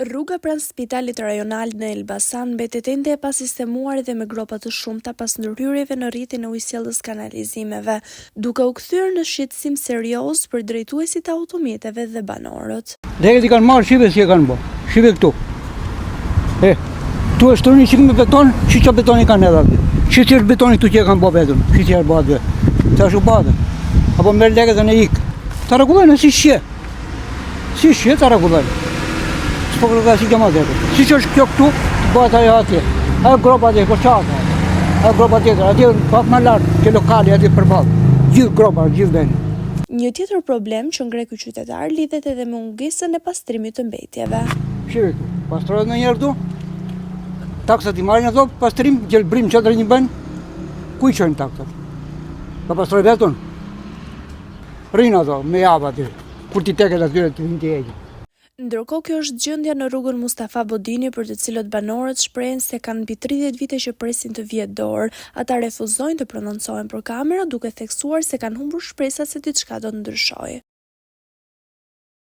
Rruga pranë spitalit rajonal në Elbasan mbetet ende e pasistemuar dhe me gropa të shumta pas ndërhyrjeve në rrjetin e ujësjelljes kanalizimeve, duke u kthyer në shqetësim serioz për drejtuesit e automjeteve dhe banorët. Lekët i kanë marrë, shive si e kanë bë. Shive këtu. Tu është tërni çik me beton, çiço betoni kanë edhe aty. Çiçi është betoni këtu që e kanë bë vetëm. Çiçi është bë aty. Tash u bë. Apo merr lekët dhe ne ik. Ta rregullojnë si shje. Si shje ta rregullojnë. Po rruga si gjama dhe. Si që është kjo këtu, të bëhet ajo atje. Ajo gropa atje, koqata. Ajo gropa tjetër, atje pak më lartë, ke lokali atje përballë. Gjithë gropa, gjithë veni. Një tjetër problem që ngreh ky qytetar lidhet edhe me mungesën e pastrimit të mbetjeve. Shive këtu, pastrohet ndonjëherë këtu. Taksat i marrin ato pastrim, gjelbrim çadër një bën. Ku i çojnë taksat? Pa pastroj vetën. Rrin ato me javë aty. Kur ti teket aty ti vjen ti heq. Ndërkohë kjo është gjendja në rrugën Mustafa Bodini për të cilët banorët shprehen se kanë mbi 30 vite që presin të vihet dorë. Ata refuzojnë të prononcohen për kamera duke theksuar se kanë humbur shpresat se diçka do të ndryshojë.